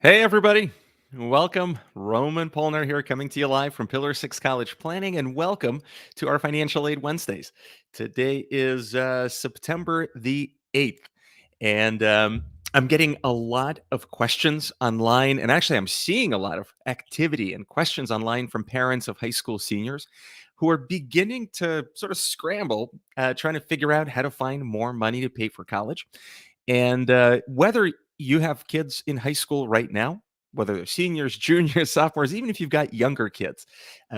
Hey, everybody. Welcome. Roman Polner here, coming to you live from Pillar 6 College Planning, and welcome to our Financial Aid Wednesdays. Today is September the 8th, and I'm getting a lot of questions online, and actually, I'm seeing a lot of activity and questions online from parents of high school seniors who are beginning to sort of scramble, trying to figure out how to find more money to pay for college. And whether you have kids in high school right now, whether they're seniors, juniors, sophomores, even if you've got younger kids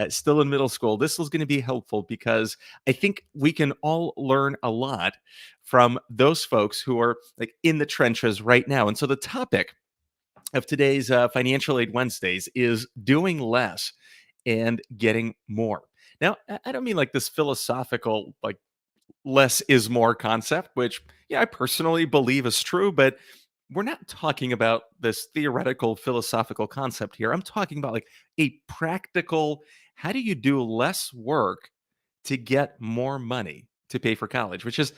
still in middle school, this is going to be helpful because I think we can all learn a lot from those folks who are like in the trenches right now. And so the topic of today's Financial Aid Wednesdays is doing less and getting more. Now, I don't mean like this philosophical, like less is more concept, which, yeah, I personally believe is true, but we're not talking about this theoretical philosophical concept here. I'm talking about like a practical, how do you do less work to get more money to pay for college, which is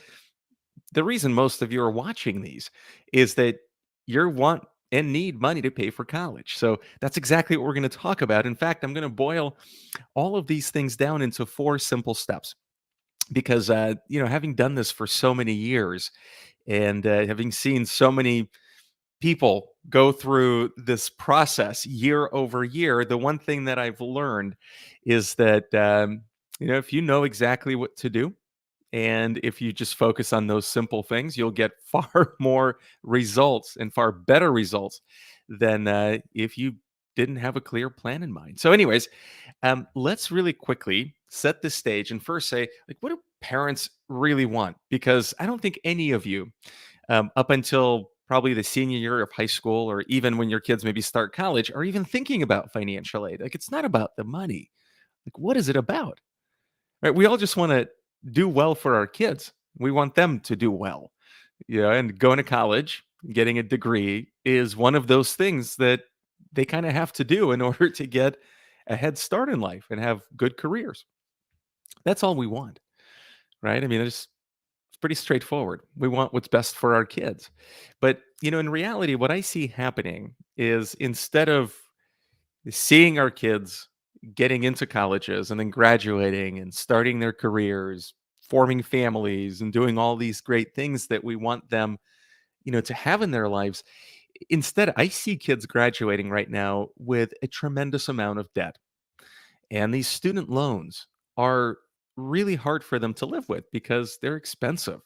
the reason most of you are watching these is that you want and need money to pay for college. So that's exactly what we're going to talk about. In fact, I'm going to boil all of these things down into four simple steps because having done this for so many years and having seen so many people go through this process year over year, the one thing that I've learned is that if you know exactly what to do, and if you just focus on those simple things, you'll get far more results and far better results than if you didn't have a clear plan in mind. So, anyways, let's really quickly set the stage and first say, like, what do parents really want? Because I don't think any of you, up until probably the senior year of high school, or even when your kids maybe start college, are even thinking about financial aid. Like, it's not about the money. Like, what is it about? Right? We all just want to do well for our kids. We want them to do well. And going to college, getting a degree is one of those things that they kind of have to do in order to get a head start in life and have good careers. That's all we want, right? I mean, it's pretty straightforward. We want what's best for our kids. But, in reality, what I see happening is instead of seeing our kids getting into colleges and then graduating and starting their careers, forming families and doing all these great things that we want them, to have in their lives, instead I see kids graduating right now with a tremendous amount of debt. And these student loans are really hard for them to live with because they're expensive.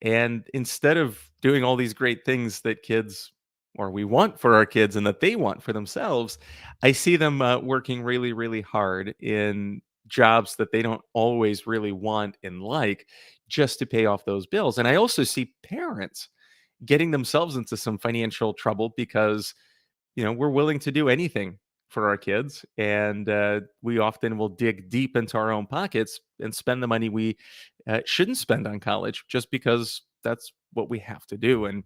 And instead of doing all these great things that kids or we want for our kids and that they want for themselves, I see them working really, really hard in jobs that they don't always really want and like just to pay off those bills. And I also see parents getting themselves into some financial trouble because we're willing to do anything for our kids, and we often will dig deep into our own pockets and spend the money we shouldn't spend on college just because that's what we have to do. And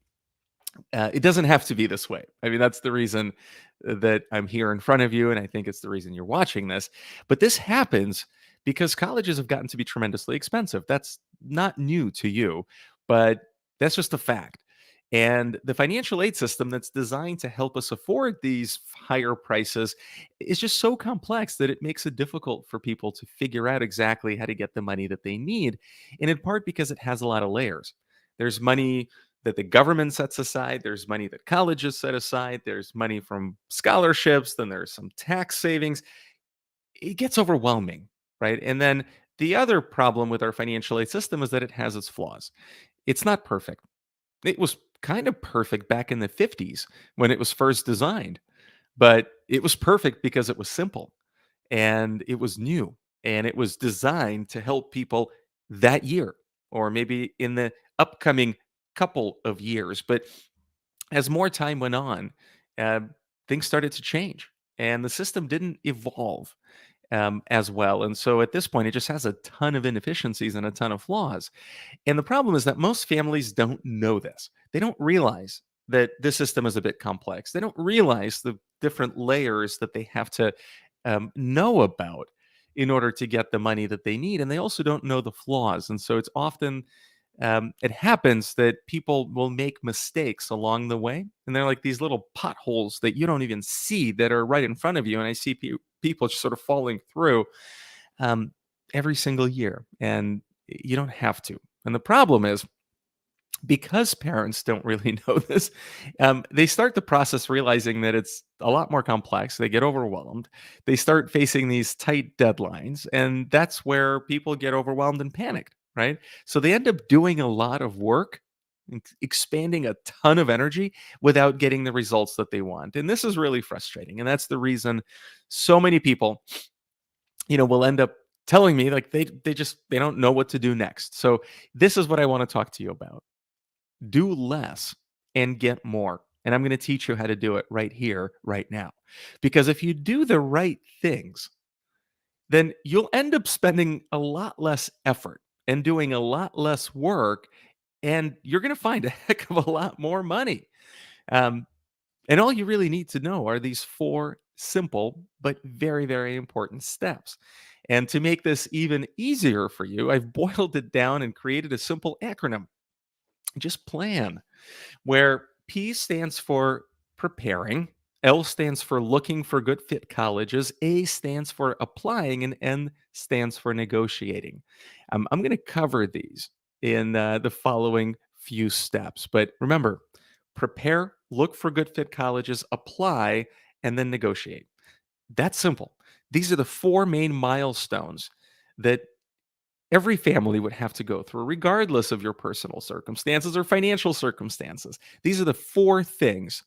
it doesn't have to be this way. I mean, that's the reason that I'm here in front of you, and I think it's the reason you're watching this. But this happens because colleges have gotten to be tremendously expensive. That's not new to you, but that's just a fact. And the financial aid system that's designed to help us afford these higher prices is just so complex that it makes it difficult for people to figure out exactly how to get the money that they need. And in part because it has a lot of layers. There's money that the government sets aside, there's money that colleges set aside, there's money from scholarships, then there's some tax savings. It gets overwhelming, right? And then the other problem with our financial aid system is that it has its flaws. It's not perfect. It was kind of perfect back in the 50s when it was first designed, but it was perfect because it was simple and it was new and it was designed to help people that year or maybe in the upcoming couple of years. But as more time went on, uh, things started to change and the system didn't evolve as well. And so at this point, it just has a ton of inefficiencies and a ton of flaws. And the problem is that most families don't know this. They don't realize that this system is a bit complex. They don't realize the different layers that they have to know about in order to get the money that they need. And they also don't know the flaws. And so it's often it happens that people will make mistakes along the way. And they're like these little potholes that you don't even see that are right in front of you. And I see people just sort of falling through um, every single year. And you don't have to. And the problem is, because parents don't really know this, they start the process realizing that it's a lot more complex. They get overwhelmed. They start facing these tight deadlines. And that's where people get overwhelmed and panicked, right? So they end up doing a lot of work, expanding a ton of energy without getting the results that they want. And this is really frustrating. And that's the reason so many people, will end up telling me like they don't know what to do next. So this is what I want to talk to you about. Do less and get more. And I'm going to teach you how to do it right here, right now. Because if you do the right things, then you'll end up spending a lot less effort and doing a lot less work. And you're going to find a heck of a lot more money. Um, and all you really need to know are these four simple but very, very important steps. And to make this even easier for you, I've boiled it down and created a simple acronym. Just plan, where P stands for preparing, L stands for looking for good fit colleges, A stands for applying, and N stands for negotiating. I'm going to cover these in the following few steps. But remember, prepare, look for good fit colleges, apply, and then negotiate. That's simple. These are the four main milestones that every family would have to go through, regardless of your personal circumstances or financial circumstances. These are the four things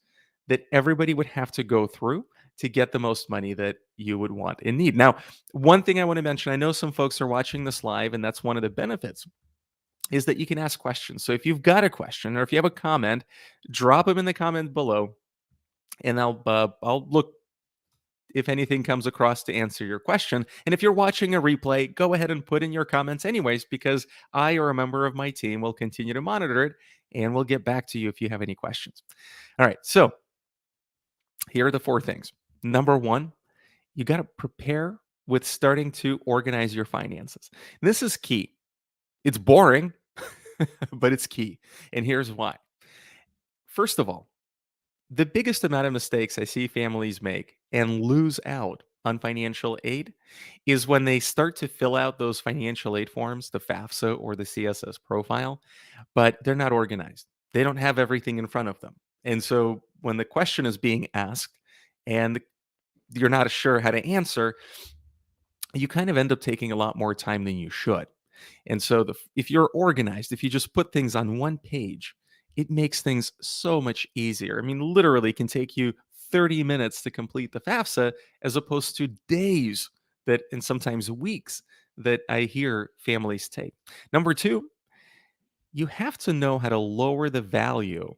that everybody would have to go through to get the most money that you would want and need. Now, one thing I want to mention, I know some folks are watching this live, and that's one of the benefits is that you can ask questions. So if you've got a question or if you have a comment, drop them in the comment below, and I'll look if anything comes across to answer your question. And if you're watching a replay, go ahead and put in your comments anyways, because I or a member of my team will continue to monitor it and we'll get back to you if you have any questions. All right. So here are the four things. Number one, you got to prepare with starting to organize your finances. This is key. It's boring, but it's key. And here's why. First of all, the biggest amount of mistakes I see families make and lose out on financial aid is when they start to fill out those financial aid forms, the FAFSA or the CSS profile, but they're not organized. They don't have everything in front of them. And so when the question is being asked and you're not sure how to answer, you kind of end up taking a lot more time than you should. And so if you're organized, if you just put things on one page, it makes things so much easier. I mean, literally can take you 30 minutes to complete the FAFSA as opposed to days that and sometimes weeks that I hear families take. Number two, you have to know how to lower the value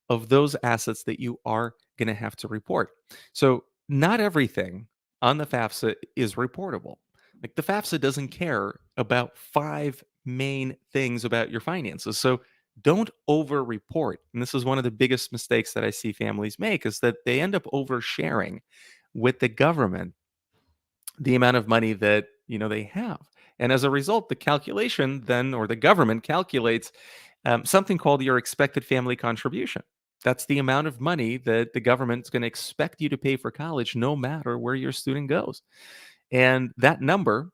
of those assets that you are going to have to report. So, not everything on the FAFSA is reportable. Like the FAFSA doesn't care about five main things about your finances. So, don't over report. And this is one of the biggest mistakes that I see families make is that they end up oversharing with the government the amount of money that they have. And as a result, the calculation then, or the government calculates something called your expected family contribution. That's the amount of money that the government's going to expect you to pay for college, no matter where your student goes. And that number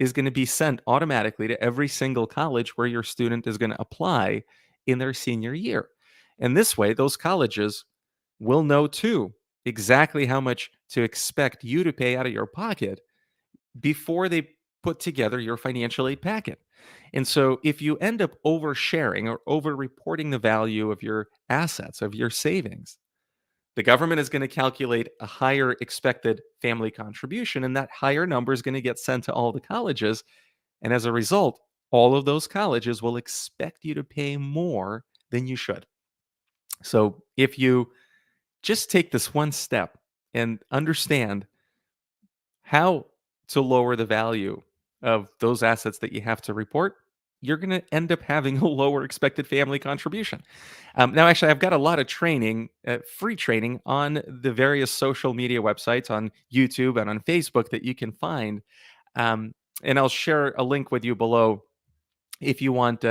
is going to be sent automatically to every single college where your student is going to apply in their senior year. And this way, those colleges will know too exactly how much to expect you to pay out of your pocket before they put together your financial aid packet. And so if you end up oversharing or over reporting the value of your assets, of your savings, the government is going to calculate a higher expected family contribution, and that higher number is going to get sent to all the colleges. And as a result, all of those colleges will expect you to pay more than you should. So if you just take this one step and understand how to lower the value of those assets that you have to report, you're going to end up having a lower expected family contribution. Now, actually, I've got a lot of training, free training on the various social media websites on YouTube and on Facebook that you can find. And I'll share a link with you below if you want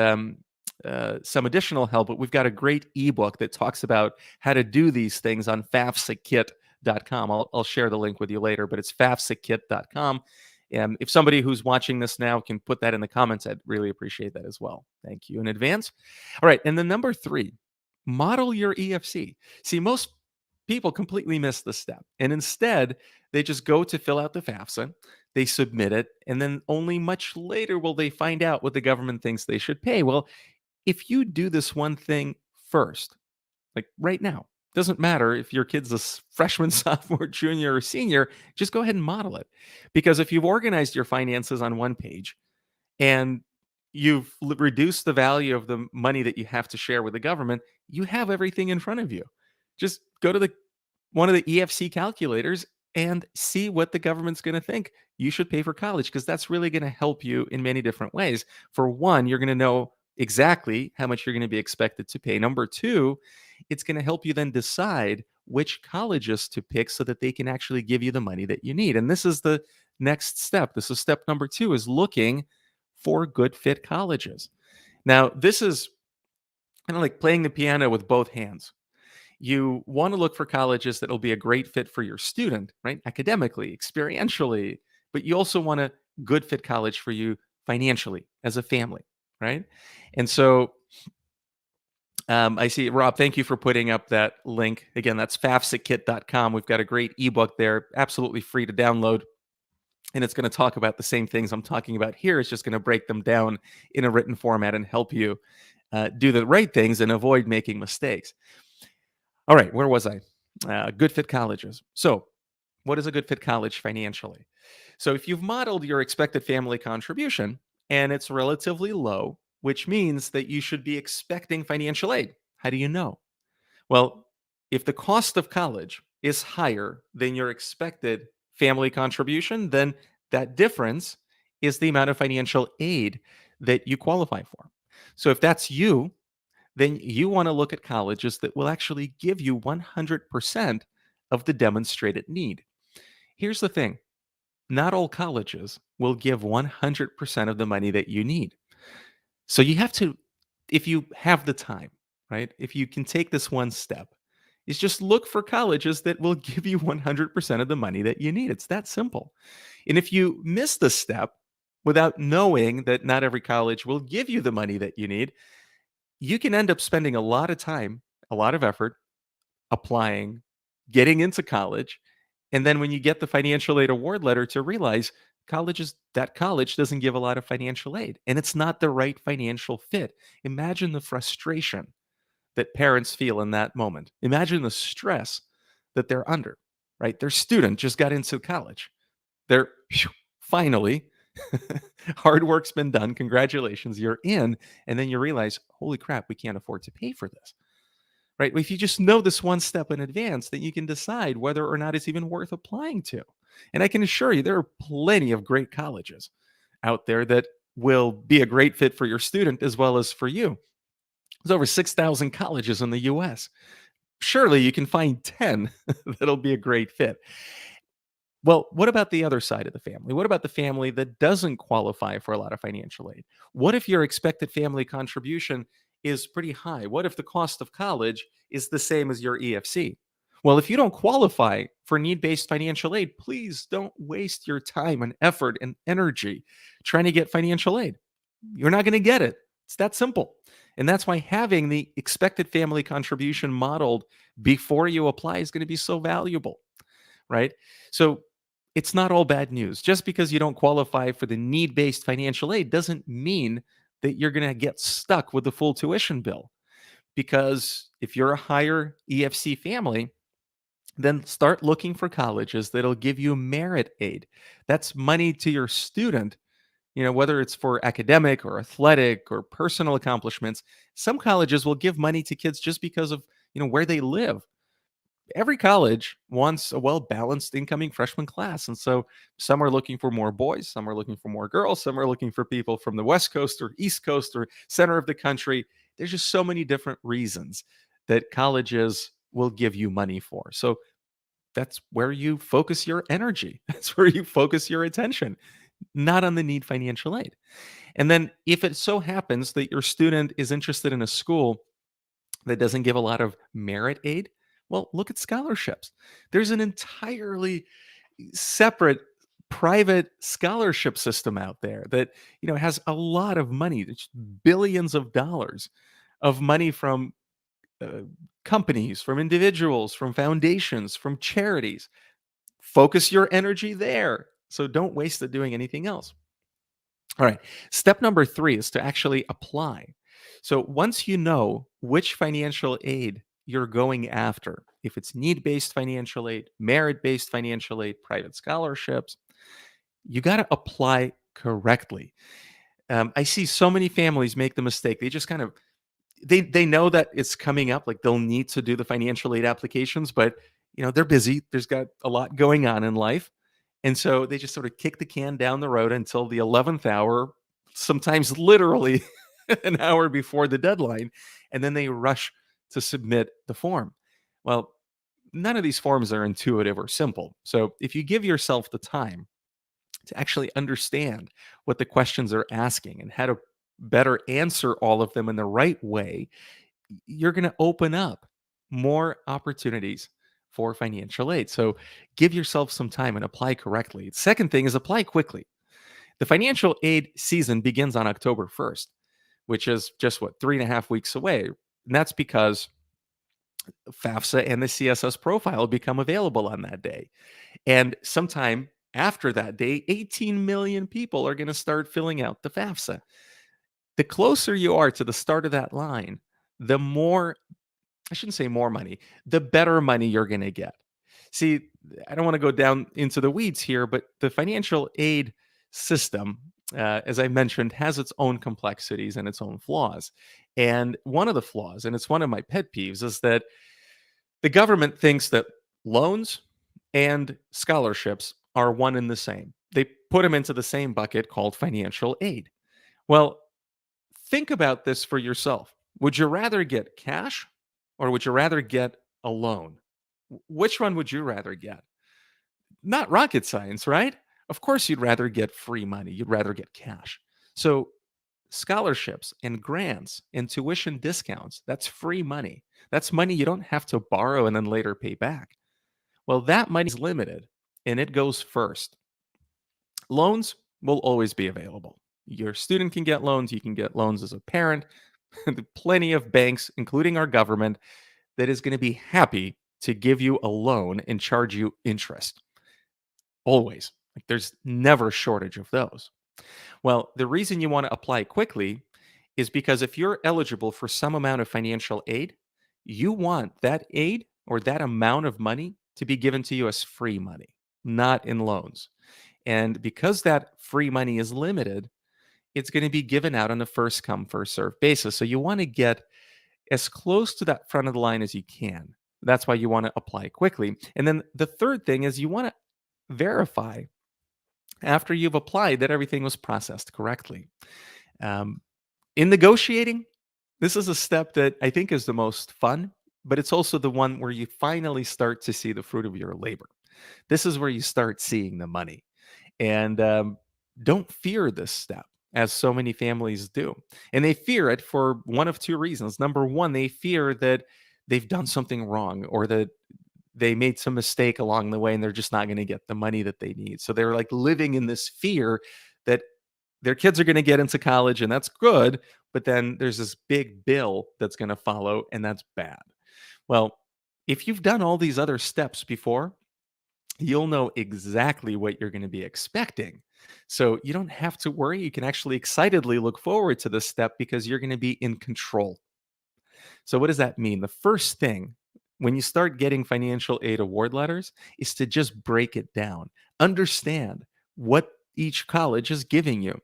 some additional help, but we've got a great ebook that talks about how to do these things on FAFSAkit.com. I'll share the link with you later, but it's FAFSAkit.com. And if somebody who's watching this now can put that in the comments, I'd really appreciate that as well. Thank you in advance. All right. And then number three, model your EFC. See, most people completely miss this step. And instead, they just go to fill out the FAFSA, they submit it, and then only much later will they find out what the government thinks they should pay. Well, if you do this one thing first, like right now, doesn't matter if your kid's a freshman, sophomore, junior, or senior, just go ahead and model it. Because if you've organized your finances on one page and you've reduced the value of the money that you have to share with the government, you have everything in front of you. Just go to the one of the EFC calculators and see what the government's going to think you should pay for college, because that's really going to help you in many different ways. For one, you're going to know exactly how much you're going to be expected to pay. Number two, it's going to help you then decide which colleges to pick so that they can actually give you the money that you need. And this is the next step. This is step number two, is looking for good fit colleges. Now, this is kind of like playing the piano with both hands. You want to look for colleges that will be a great fit for your student, right? Academically, experientially, but you also want a good fit college for you financially as a family, right? And so I see, Rob, thank you for putting up that link. Again, that's FAFSAkit.com. We've got a great ebook there, absolutely free to download. And it's going to talk about the same things I'm talking about here. It's just going to break them down in a written format and help you do the right things and avoid making mistakes. All right, where was I? Good fit colleges. So, what is a good fit college financially? So, if you've modeled your expected family contribution and it's relatively low, which means that you should be expecting financial aid. How do you know? Well, if the cost of college is higher than your expected family contribution, then that difference is the amount of financial aid that you qualify for. So, if that's you, then you want to look at colleges that will actually give you 100% of the demonstrated need. Here's the thing, not all colleges will give 100% of the money that you need. So you have to, if you have the time, right? If you can take this one step, is just look for colleges that will give you 100% of the money that you need. It's that simple. And if you miss the step without knowing that not every college will give you the money that you need, you can end up spending a lot of time, a lot of effort applying, getting into college. And then when you get the financial aid award letter, to realize that college doesn't give a lot of financial aid and it's not the right financial fit. Imagine the frustration that parents feel in that moment. Imagine the stress that they're under, right? Their student just got into college. They're finally, hard work's been done. Congratulations, you're in. And then you realize, holy crap, we can't afford to pay for this, right? If you just know this one step in advance, then you can decide whether or not it's even worth applying to. And I can assure you, there are plenty of great colleges out there that will be a great fit for your student as well as for you. There's over 6,000 colleges in the US. Surely you can find 10 that'll be a great fit. Well, what about the other side of the family? What about the family that doesn't qualify for a lot of financial aid? What if your expected family contribution is pretty high? What if the cost of college is the same as your EFC? Well, if you don't qualify for need based financial aid, please don't waste your time and effort and energy trying to get financial aid. You're not going to get it. It's that simple. And that's why having the expected family contribution modeled before you apply is going to be so valuable, right? So it's not all bad news. Just because you don't qualify for the need-based financial aid doesn't mean that you're going to get stuck with the full tuition bill. Because if you're a higher EFC family, then start looking for colleges that'll give you merit aid. That's money to your student, whether it's for academic or athletic or personal accomplishments. Some colleges will give money to kids just because of, where they live. Every college wants a well-balanced incoming freshman class. And so some are looking for more boys, some are looking for more girls, some are looking for people from the West Coast or East Coast or center of the country. There's just so many different reasons that colleges will give you money for. So that's where you focus your energy. That's where you focus your attention, not on the need financial aid. And then if it so happens that your student is interested in a school that doesn't give a lot of merit aid, well, look at scholarships. There's an entirely separate private scholarship system out there that, has a lot of money. It's billions of dollars of money from uh, companies, from individuals, from foundations, from charities. Focus your energy there. So don't waste it doing anything else. All right. Step number 3 is to actually apply. So once you know which financial aid you're going after, if it's need based financial aid, merit based financial aid, private scholarships, you got to apply correctly. I see so many families make the mistake. They just kind of they know that it's coming up, like they'll need to do the financial aid applications, but they're busy. There's got a lot going on in life. And so they just sort of kick the can down the road until the 11th hour, sometimes literally an hour before the deadline, and then they rush to submit the form. Well, none of these forms are intuitive or simple. So if you give yourself the time to actually understand what the questions are asking and how to better answer all of them in the right way, you're going to open up more opportunities for financial aid. So give yourself some time and apply correctly. Second thing is apply quickly. The financial aid season begins on October 1st, which is just 3.5 weeks away. And that's because FAFSA and the CSS profile become available on that day. And sometime after that day, 18 million people are going to start filling out the FAFSA. The closer you are to the start of that line, the more, I shouldn't say more money, the better money you're going to get. See, I don't want to go down into the weeds here, but the financial aid system, as I mentioned, has its own complexities and its own flaws. And one of the flaws, and it's one of my pet peeves, is that the government thinks that loans and scholarships are one and the same. They put them into the same bucket called financial aid. Well, think about this for yourself. Would you rather get cash or would you rather get a loan? Which one would you rather get? Not rocket science, right? Of course, you'd rather get free money. You'd rather get cash. So, scholarships and grants and tuition discounts, that's free money. That's money you don't have to borrow and then later pay back. Well, that money is limited and it goes first. Loans will always be available. Your student can get loans. You can get loans as a parent. Plenty of banks, including our government, that is going to be happy to give you a loan and charge you interest. Always. Like there's never a shortage of those. Well, the reason you want to apply quickly is because if you're eligible for some amount of financial aid, you want that aid or that amount of money to be given to you as free money, not in loans. And because that free money is limited, it's going to be given out on a first come, first serve basis. So you want to get as close to that front of the line as you can. That's why you want to apply quickly. And then the third thing is you want to verify after you've applied that everything was processed correctly. Um, in negotiating, this is a step that I think is the most fun, but it's also the one where you finally start to see the fruit of your labor. This is where you start seeing the money. And don't fear this step, as so many families do. And they fear it for one of two reasons. Number one, they fear that they've done something wrong or that they made some mistake along the way and they're just not going to get the money that they need. So they're like living in this fear that their kids are going to get into college and that's good. But then there's this big bill that's going to follow and that's bad. Well, if you've done all these other steps before, you'll know exactly what you're going to be expecting. So you don't have to worry. You can actually excitedly look forward to this step because you're going to be in control. So, what does that mean? The first thing when you start getting financial aid award letters is to just break it down, understand what each college is giving you.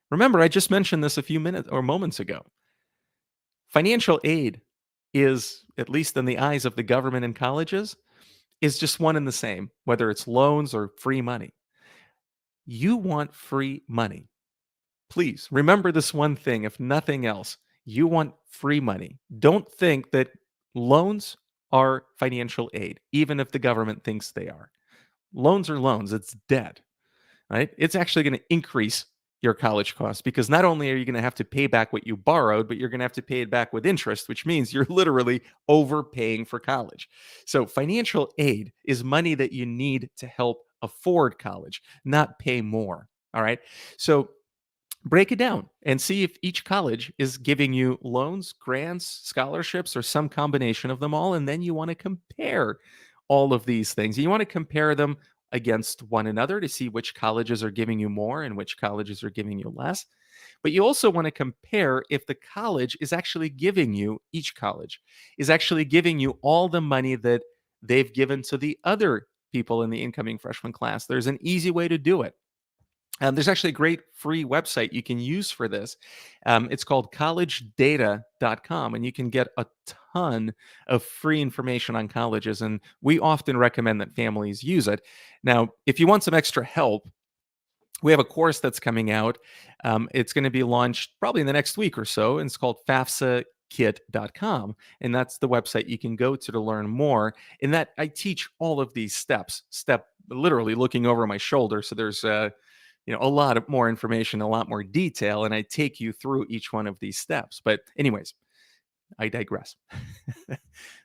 Remember, I just mentioned this a few minutes or moments ago. Financial aid is, at least in the eyes of the government and colleges, is just one and the same, whether it's loans or free money. You want free money. Please remember this one thing, if nothing else. You want free money. Don't think that loans are financial aid, even if the government thinks they are. Loans are loans, it's debt, right? It's actually going to increase your college costs, because not only are you going to have to pay back what you borrowed, but you're going to have to pay it back with interest, which means you're literally overpaying for college. So financial aid is money that you need to help afford college, not pay more. All right. So break it down and see if each college is giving you loans, grants, scholarships, or some combination of them all. And then you want to compare all of these things. You want to compare them against one another to see which colleges are giving you more and which colleges are giving you less. But you also want to compare if the college is actually giving you, each college is actually giving you all the money that they've given to the other people in the incoming freshman class. There's an easy way to do it. There's actually a great free website you can use for this. It's called collegedata.com, and you can get a ton of free information on colleges. And we often recommend that families use it. Now, if you want some extra help, we have a course that's coming out. It's going to be launched probably in the next week or so, and it's called FAFSA.kit.com. And that's the website you can go to learn more. In that, I teach all of these steps, literally looking over my shoulder. So there's a lot of more information, a lot more detail, and I take you through each one of these steps. But anyways, I digress.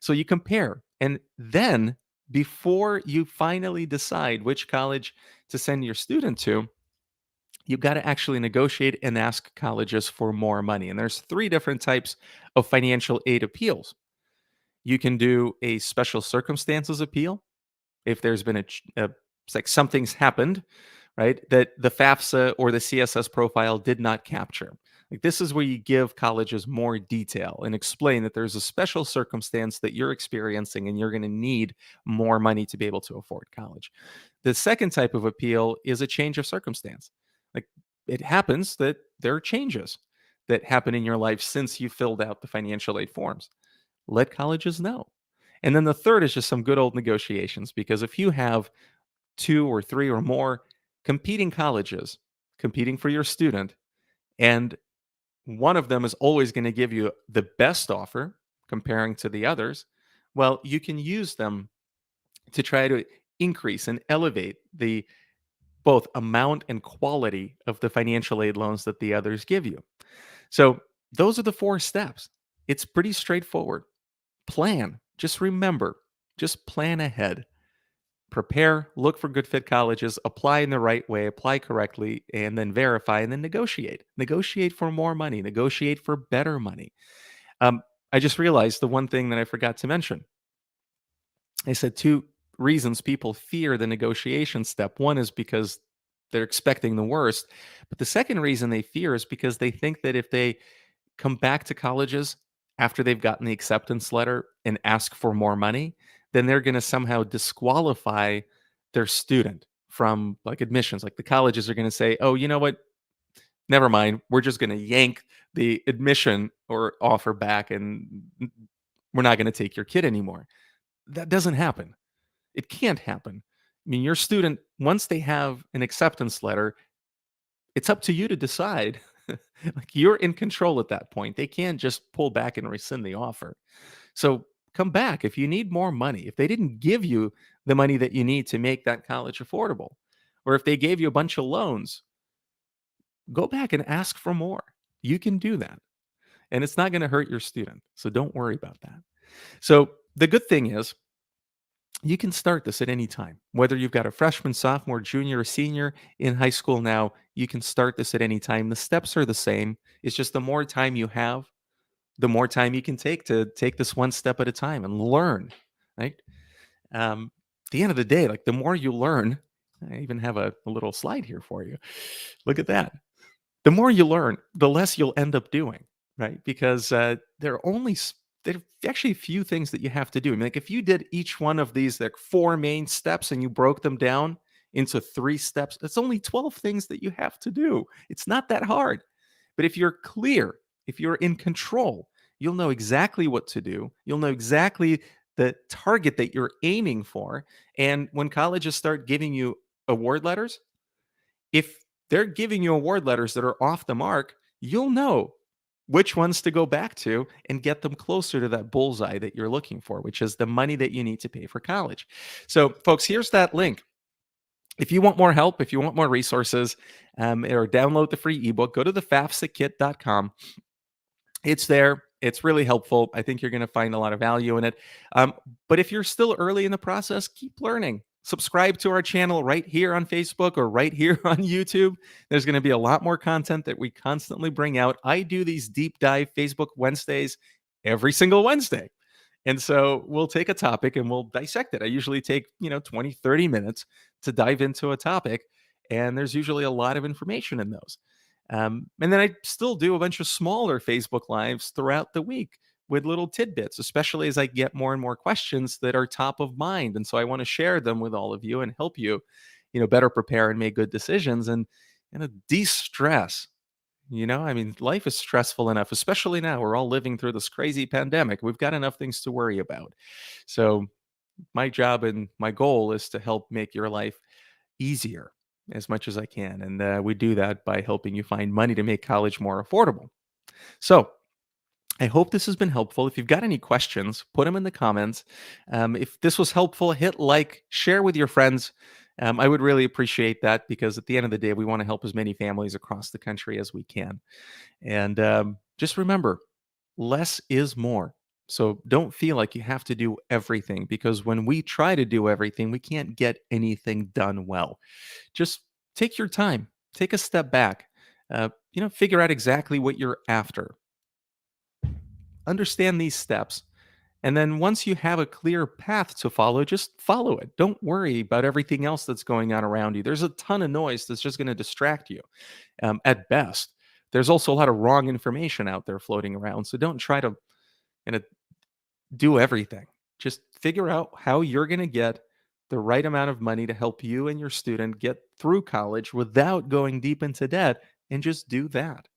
So you compare, and then before you finally decide which college to send your student to, you've got to actually negotiate and ask colleges for more money. And there's three different types of financial aid appeals. You can do a special circumstances appeal if there's been it's like something's happened, right, that the FAFSA or the CSS profile did not capture. Like, this is where you give colleges more detail and explain that there's a special circumstance that you're experiencing and you're going to need more money to be able to afford college. The second type of appeal is a change of circumstance. Like, it happens that there are changes that happen in your life since you filled out the financial aid forms. Let colleges know. And then the third is just some good old negotiations, because if you have two or three or more competing colleges competing for your student, and one of them is always going to give you the best offer comparing to the others, well, you can use them to try to increase and elevate the both amount and quality of the financial aid loans that the others give you. So those are the four steps. It's pretty straightforward. Plan. Just remember, just plan ahead. Prepare, look for good fit colleges, apply in the right way, apply correctly, and then verify, and then negotiate. Negotiate for more money, negotiate for better money. I just realized the one thing that I forgot to mention. I said two reasons people fear the negotiation step. One is because they're expecting the worst. But the second reason they fear is because they think that if they come back to colleges after they've gotten the acceptance letter and ask for more money, then they're going to somehow disqualify their student from like admissions. Like, the colleges are going to say, "Oh, you know what? Never mind. We're just going to yank the admission or offer back, and we're not going to take your kid anymore." That doesn't happen. It can't happen. I mean, your student, once they have an acceptance letter, it's up to you to decide. Like, you're in control at that point. They can't just pull back and rescind the offer. So come back if you need more money. If they didn't give you the money that you need to make that college affordable, or if they gave you a bunch of loans, go back and ask for more. You can do that. And it's not going to hurt your student. So don't worry about that. So the good thing is, you can start this at any time. Whether you've got a freshman, sophomore, junior, or senior in high school now, you can start this at any time. The steps are the same. It's just the more time you have, the more time you can take to take this one step at a time and learn, right? At the end of the day, like, the more you learn, I even have a little slide here for you. Look at that. The more you learn, the less you'll end up doing, right? Because there are actually a few things that you have to do. I mean, like, if you did each one of these like four main steps and you broke them down into three steps, it's only 12 things that you have to do. It's not that hard. But if you're clear, if you're in control, you'll know exactly what to do. You'll know exactly the target that you're aiming for. And when colleges start giving you award letters, if they're giving you award letters that are off the mark, you'll know which ones to go back to and get them closer to that bullseye that you're looking for, which is the money that you need to pay for college. So, folks, here's that link. If you want more help, if you want more resources, or download the free ebook, go to the FAFSAkit.com. It's there. It's really helpful. I think you're going to find a lot of value in it. But if you're still early in the process, keep learning. Subscribe to our channel right here on Facebook or right here on YouTube. There's going to be a lot more content that we constantly bring out. I do these deep dive Facebook Wednesdays every single Wednesday. And so we'll take a topic and we'll dissect it. I usually take, 20, 30 minutes to dive into a topic. And there's usually a lot of information in those. And then I still do a bunch of smaller Facebook Lives throughout the week with little tidbits, especially as I get more and more questions that are top of mind. And so I want to share them with all of you and help you, better prepare and make good decisions and de-stress. I mean, life is stressful enough, especially now. We're all living through this crazy pandemic. We've got enough things to worry about. So my job and my goal is to help make your life easier as much as I can. And we do that by helping you find money to make college more affordable. So I hope this has been helpful. If you've got any questions, put them in the comments. If this was helpful, hit like, share with your friends. I would really appreciate that because at the end of the day, we want to help as many families across the country as we can. And just remember, less is more. So don't feel like you have to do everything because when we try to do everything, we can't get anything done well. Just take your time, take a step back, figure out exactly what you're after, understand these steps. And then once you have a clear path to follow, just follow it. Don't worry about everything else that's going on around you. There's a ton of noise that's just going to distract you at best. There's also a lot of wrong information out there floating around. So don't try to do everything. Just figure out how you're going to get the right amount of money to help you and your student get through college without going deep into debt and just do that.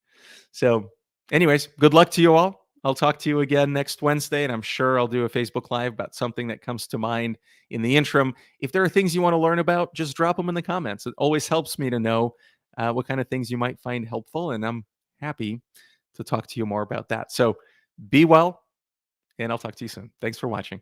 So, anyways, good luck to you all. I'll talk to you again next Wednesday, and I'm sure I'll do a Facebook Live about something that comes to mind in the interim. If there are things you want to learn about, just drop them in the comments. It always helps me to know what kind of things you might find helpful, and I'm happy to talk to you more about that. So, be well, and I'll talk to you soon. Thanks for watching.